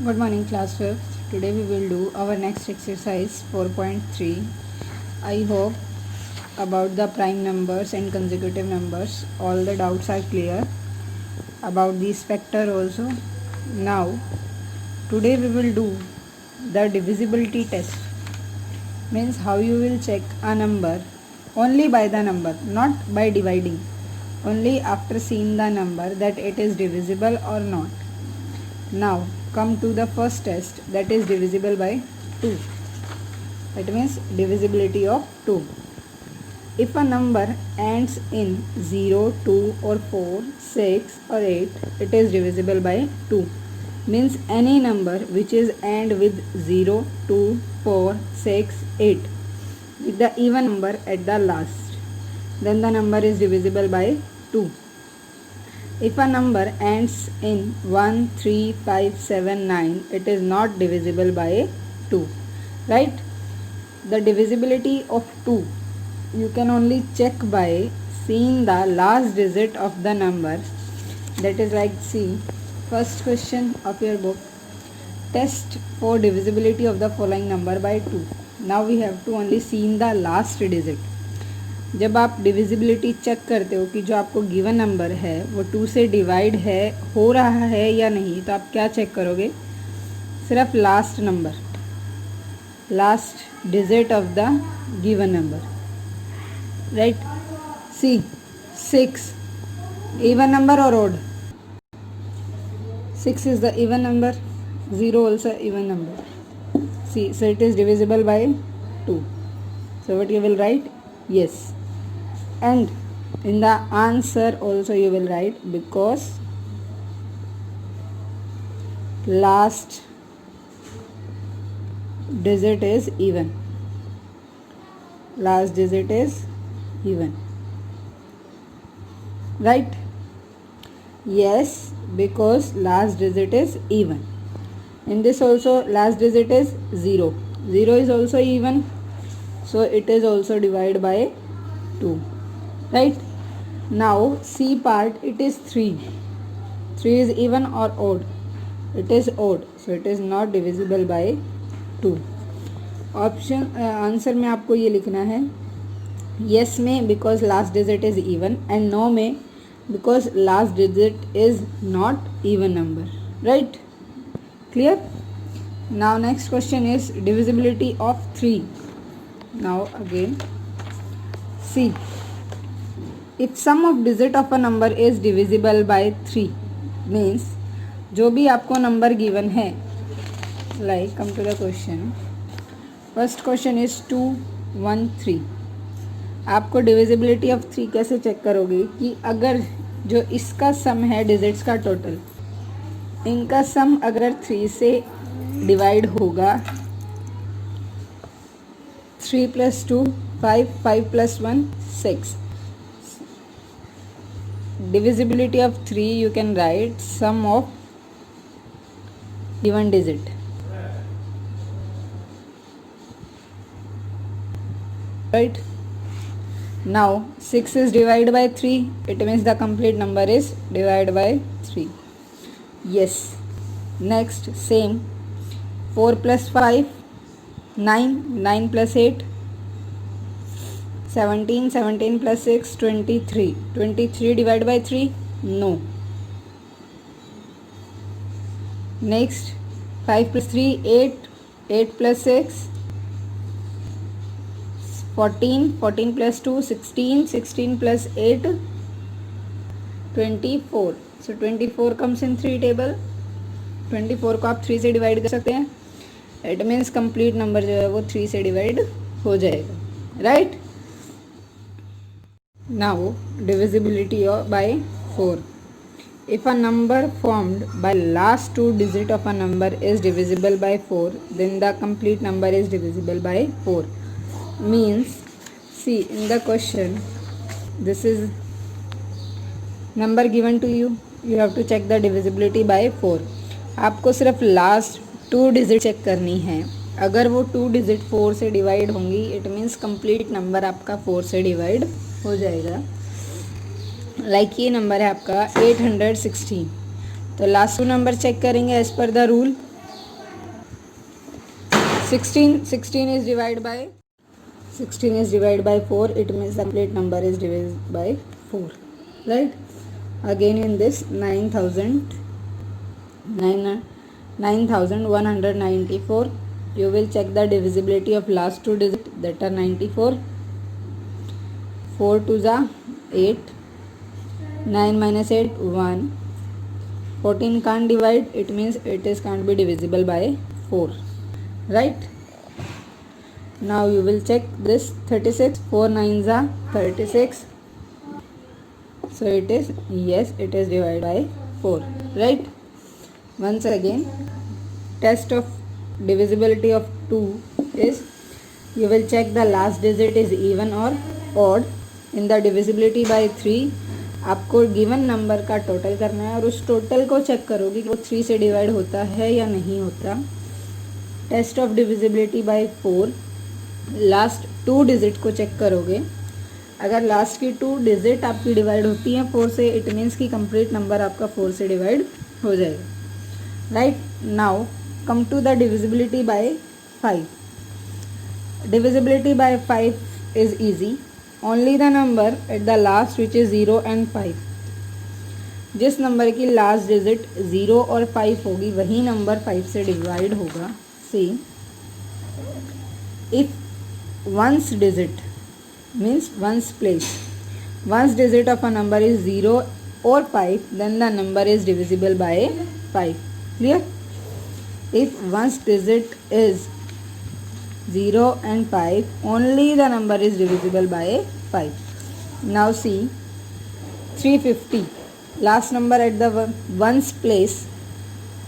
Good morning, class 5th. Today we will do our next exercise 4.3. I hope about the prime numbers and consecutive numbers all the doubts are clear. About these factor also. Now, today we will do the divisibility test. Means how you will check a number only by the number, not by dividing. Only after seeing the number that it is divisible or not. Now come to the first test, that is divisible by 2. That means divisibility of 2. If a number ends in 0, 2 or 4, 6 or 8, it is divisible by 2. Means any number which is end with 0, 2, 4, 6, 8 with the even number at the last, then the number is divisible by 2. If a number ends in 1, 3, 5, 7, 9, it is not divisible by 2. Right? The divisibility of 2 you can only check by seeing the last digit of the number. That is like see first question of your book. Test for divisibility of the following number by 2. Now we have to only see the last digit. जब आप divisibility check करते हो कि जो आपको given number है वो 2 से डिवाइड है हो रहा है या नहीं, तो आप क्या चेक करोगे? सिर्फ last number, last digit of the given number. Right? See 6 even number और odd. 6 is the even number, 0 also even number. See, so it is divisible by 2. So what you will write? Yes. And in the answer also you will write because last digit is even. Last digit is even. Right? Yes, because last digit is even. In this also last digit is 0. 0 is also even. So it is also divided by 2. Right? Now C part, it is 3. 3 is even or odd? It is odd. So it is not divisible by 2. Option answer में आपको ये लिखना है. yes में because last digit is even and no में because last digit is not even number. Right? Clear? Now next question is divisibility of 3. Now again see, if sum of digit of a number is divisible by 3 means जो भी आपको number given है, like come to the question. First question is 2, 1, 3. आपको divisibility of 3 कैसे check करोगे कि अगर जो इसका सम है डिजिट्स का टोटल, इनका सम अगर 3 से डिवाइड होगा, 3 + 2 5, 5 + 1 6. Divisibility of 3 you can write sum of given digit. Right? Now 6 is divided by 3, it means the complete number is divided by 3. Yes. Next same 4 + 5 9, 9 + 8 17, 17 + 6 23. 23 divided by 3? No. Next 5 + 3 8, 8 + 6 14, 14 + 2 16, 16 + 8 24. So 24 comes in 3 table. 24 को आप 3 से divide कर सकते हैं. It means complete number जो है वो 3 से डिवाइड हो जाएगा. Right? Now divisibility by 4. If a number formed by last 2 digit of a number is divisible by 4, then the complete number is divisible by 4. Means see in the question, this is number given to you, you have to check the divisibility by 4. आपको सिर्फ last 2 digit check करनी है. अगर वो 2 digit 4 से divide होंगी, it means complete number आपका 4 से डिवाइड हो जाएगा. लाइक ये नंबर है आपका 816, तो लास्ट 2 नंबर चेक करेंगे as per the rule. 16 is divided by 4. It means the complete number is divided by 4, right? Again in this 9194, you will check the divisibility of last two digits, that are 94. 4 to the 8, 9 minus 8 1. 14 can't divide, it means it is can't be divisible by 4, right? Now you will check this 36. 4 9s are 36, so it is, yes, it is divided by 4, right? Once again, test of divisibility of 2 is, you will check the last digit is even or odd. In the divisibility by 3, आपको given number का total करना है और उस total को check करोगे कि वो 3 से डिवाइड होता है या नहीं होता. Test of divisibility by 4, last 2 digit को चेक करोगे. अगर लास्ट की 2 डिजिट आपकी डिवाइड होती हैं 4 से, इट मीन्स कि कंप्लीट नंबर आपका 4 से डिवाइड हो जाएगा, right? Now come to the divisibility by 5. Divisibility by 5 is easy. Only the number at the last which is 0 and 5. जिस नंबर की लास्ट डिजिट 0 और 5 होगी वही नंबर 5 से डिवाइड होगा. See, if ones digit means ones place, ones digit of a number is 0 or 5, then the number is divisible by 5. Clear? If one's digit is 0 and 5, only the number is divisible by 5. Now see 350, last number at the ones place,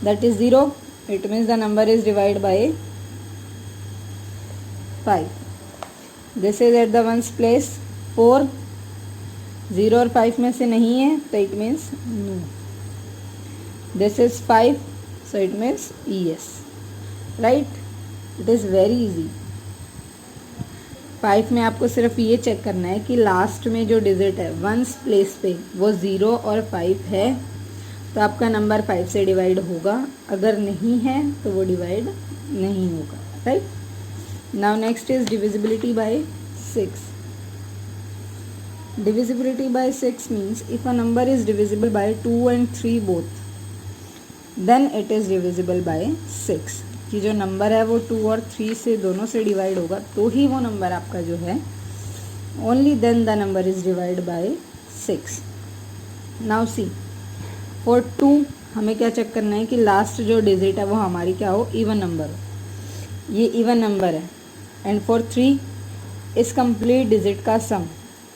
that is 0, it means the number is divided by 5. This is at the ones place 4, 0 और 5 में से नहीं है तो it means no. This is 5, so it means yes, right? It is very easy. 5 में आपको सिर्फ ये चेक करना है कि लास्ट में जो डिजिट है वंस प्लेस पे वो 0 और 5 है तो आपका नंबर 5 से डिवाइड होगा. अगर नहीं है तो वो डिवाइड नहीं होगा, right? Now next is divisibility by 6. Divisibility by 6 means if a number is divisible by 2 and 3 both, then it is divisible by 6. कि जो नंबर है वो 2 और 3 से दोनों से डिवाइड होगा तो ही वो नंबर आपका जो है, only then the number is divided by 6. Now see, for 2 हमें क्या चेक करना है कि लास्ट जो डिजिट है वो हमारी क्या हो, इवन नंबर हो. ये इवन नंबर है. एंड फॉर 3 इस कंप्लीट डिजिट का सम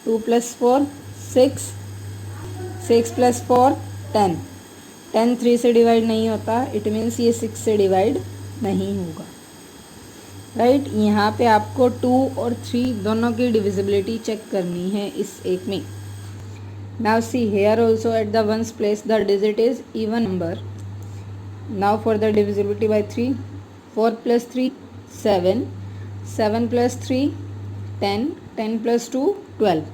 2 + 4 6, 6 + 4 10. 10 3 से डिवाइड नहीं होता, इट मीन्स ये 6 से डिवाइड नहीं होगा, राइट? यहाँ पे आपको 2 और 3 दोनों की डिविजिबिलिटी चेक करनी है इस एक में. Now see here also at the ones place the digit is even number. Now for the divisibility by 3, 4 + 3 7, 7 + 3 10, 10 + 2 12,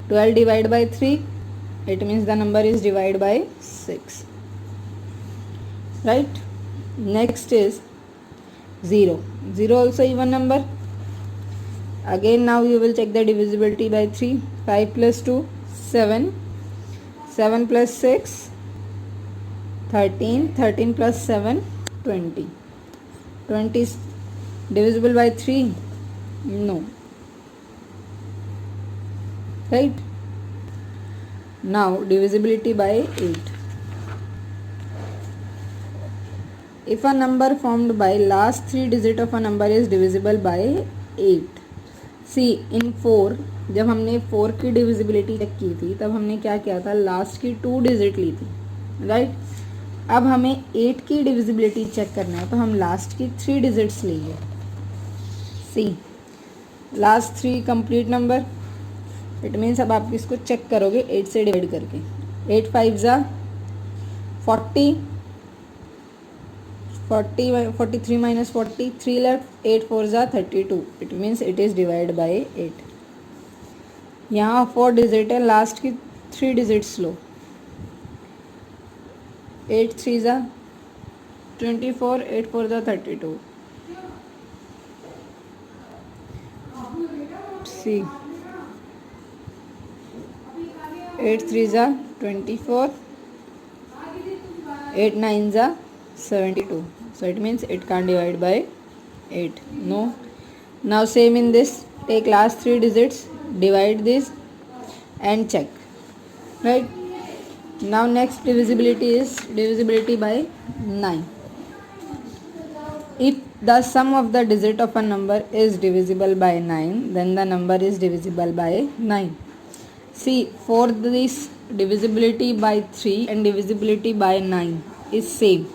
12 divided by 3, it means the number is divided by 6, right? Next is 0. 0 also even number. Again now you will check the divisibility by 3. 5 + 2 7, 7 + 6 13, 13 + 7 20. 20 is divisible by 3? No, right? Now divisibility by 8. If a number formed by last 3 digit of a number is divisible by 8. See in 4, जब हमने 4 की divisibility check की थी तब हमने क्या किया था, लास्ट की 2 डिजिट ली थी, राइट? अब हमें 8 की डिविजिबिलिटी चेक करना है तो हम लास्ट की 3 डिजिट्स लेंगे. See last 3 complete number, it means अब आप इसको चेक करोगे 8 से डिवाइड करके. 8 5 ज़ा 40, 43 minus 40 3 left, 8 4 ज़ा 32, it means it is divide by 8. यहाँ 4 डिजिट है, लास्ट की 3 डिजिट्स लो. 8 3 ज़ा 24, 8 4 ज़ा 32, सी 8 3 जा 24, 8 9 जा 72. So it means it can't divide by 8. No. Now same in this. Take last 3 digits, divide this and check. Right. Now next divisibility is divisibility by 9. If the sum of the digit of a number is divisible by 9, then the number is divisible by 9. See, for this divisibility by 3 and divisibility by 9 is same.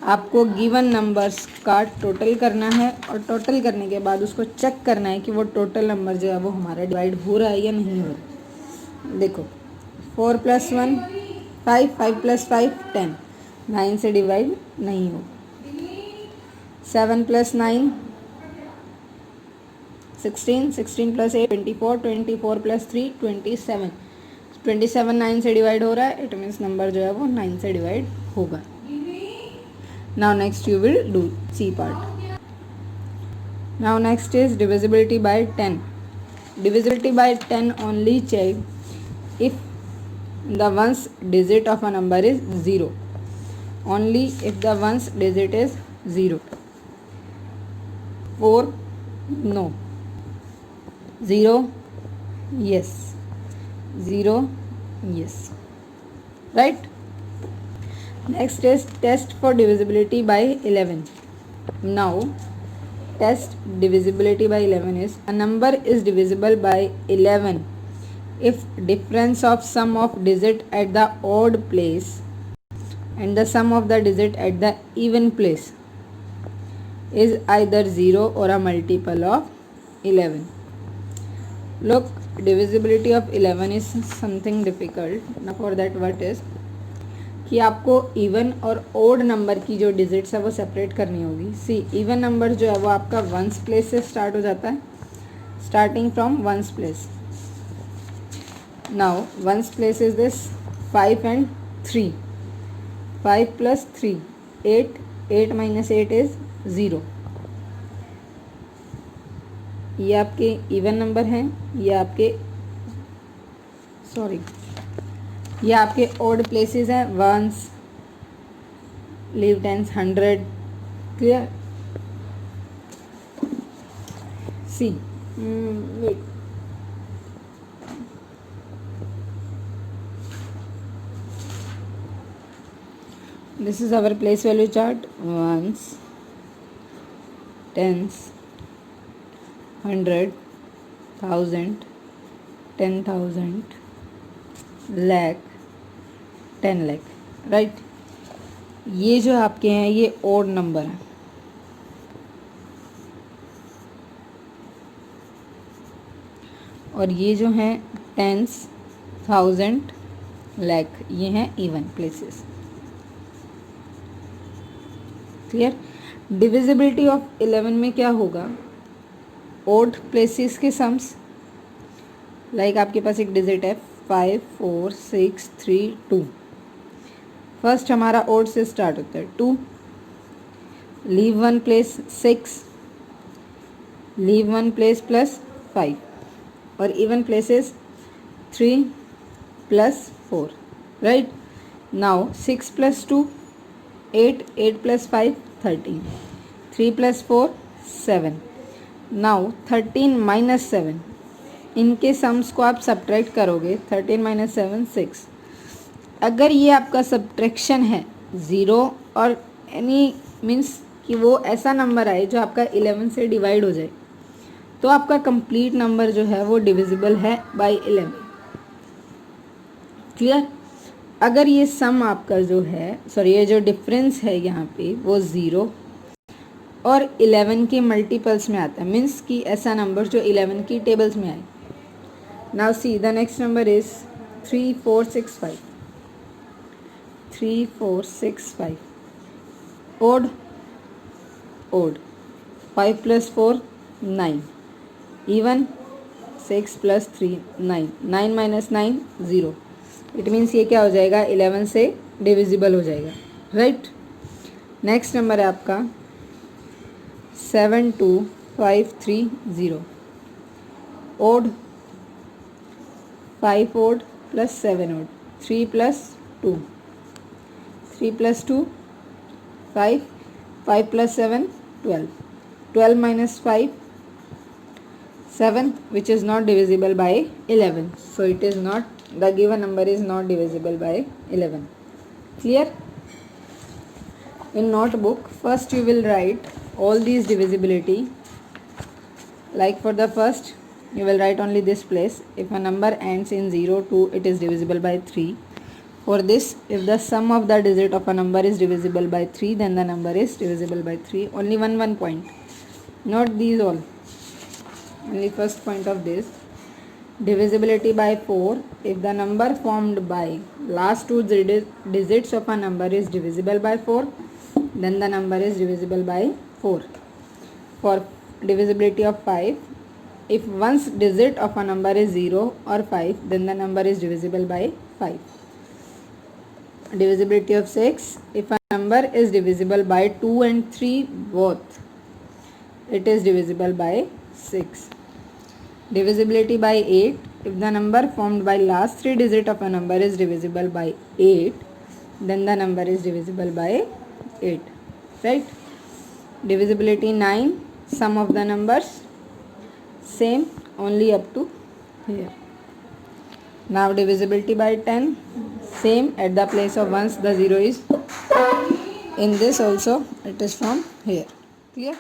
आपको given numbers का total करना है और total करने के बाद उसको check करना है कि वो टोटल नंबर जो है वो हमारा डिवाइड हो रहा है या नहीं हो रहा. देखो 4 + 1 5, 5 + 5 10, 9 से डिवाइड नहीं हो. 7 + 9 16, 16 + 8 24, 24 + 3 27, 27 9 से डिवाइड हो रहा है. इट मीन्स नंबर जो है वो 9 से डिवाइड होगा. Now next you will do C part. Now next is divisibility by 10. Divisibility by 10 only check if the ones digit of a number is 0. Only if the ones digit is 0. 4 no. 0 yes. 0 yes. Right. Next is test for divisibility by 11. Now test divisibility by 11 is a number is divisible by 11 if difference of sum of digit at the odd place and the sum of the digit at the even place is either 0 or a multiple of 11. Look, divisibility of 11 is something difficult. Now for that what is कि आपको even और odd number की जो digits है वो separate करनी होगी. See even number जो है वो आपका वंस प्लेस से स्टार्ट हो जाता है, starting from ones place. Now ones place is this 5 and 3. 5 + 3 8, 8 - 8 is 0. ये आपके इवन नंबर हैं, ये आपके ये आपके ओड प्लेसेस हैं. Ones, leave tens, 100. Clear. See wait, this is our place value chart. Ones, tens, 100, 1000, 10,000, lakh, 10 lakh. Right. ये जो आपके हैं ये ओड नंबर है. और ये जो हैं टेंस, 1000, lakh, ये हैं even places. Clear. Divisibility of 11 में क्या होगा, ओड प्लेसेस के सम्स. लाइक आपके पास एक डिजिट है 5 4 6 3 2. फर्स्ट हमारा ओड से स्टार्ट होता है 2, लीव 1 प्लेस 6, लीव 1 प्लेस +5 और even places 3 + 4. Right. Now 6 + 2 8, 8 + 5 13, 3 + 4 7. Now 13 - 7, इनके सम्स को आप सब्ट्रैक्ट करोगे. 13 - 7 6. अगर ये आपका सब्ट्रैक्शन है 0 और एनी मीन्स कि वो ऐसा नंबर आए जो आपका 11 से डिवाइड हो जाए, तो आपका कंप्लीट नंबर जो है वो डिविजिबल है बाय 11. क्लियर. अगर ये सम आपका जो है ये जो डिफरेंस है यहाँ पे वो 0 और 11 के मल्टीपल्स में आता है, मीन्स कि ऐसा नंबर जो 11 की टेबल्स में आए. Now see the next number is 3 4 6 5. 3 4 6 5. Odd, odd. 5 + 4 9. Even 6 + 3 9. 9 - 9 0. It means ये क्या हो जाएगा, 11 से डिविजिबल हो जाएगा. राइट. नेक्स्ट नंबर है आपका 7 2 5 3 0. odd, 5 odd plus 7 odd, 3 plus 2, 3 plus 2, 5, 5 plus 7, 12, 12 minus 5, 7, which is not divisible by 11. So it is not, the given number is not divisible by 11. Clear? In notebook, first you will write all these divisibility. Like for the first, you will write only this place. If a number ends in 0, 2, it is divisible by 3. For this, if the sum of the digit of a number is divisible by 3, then the number is divisible by 3. Only one point. Not these all. Only first point of this. Divisibility by 4. If the number formed by last two digits of a number is divisible by 4, then the number is divisible by 4. For divisibility of 5, if one's digit of a number is 0 or 5, then the number is divisible by 5. Divisibility of 6, if a number is divisible by 2 and 3 both, it is divisible by 6. Divisibility by 8, if the number formed by last three digit of a number is divisible by 8, then the number is divisible by 8. Right? Divisibility 9, sum of the numbers same, only up to here. Now divisibility by 10, same, at the place of ones the 0 is. In this also it is from here. Clear?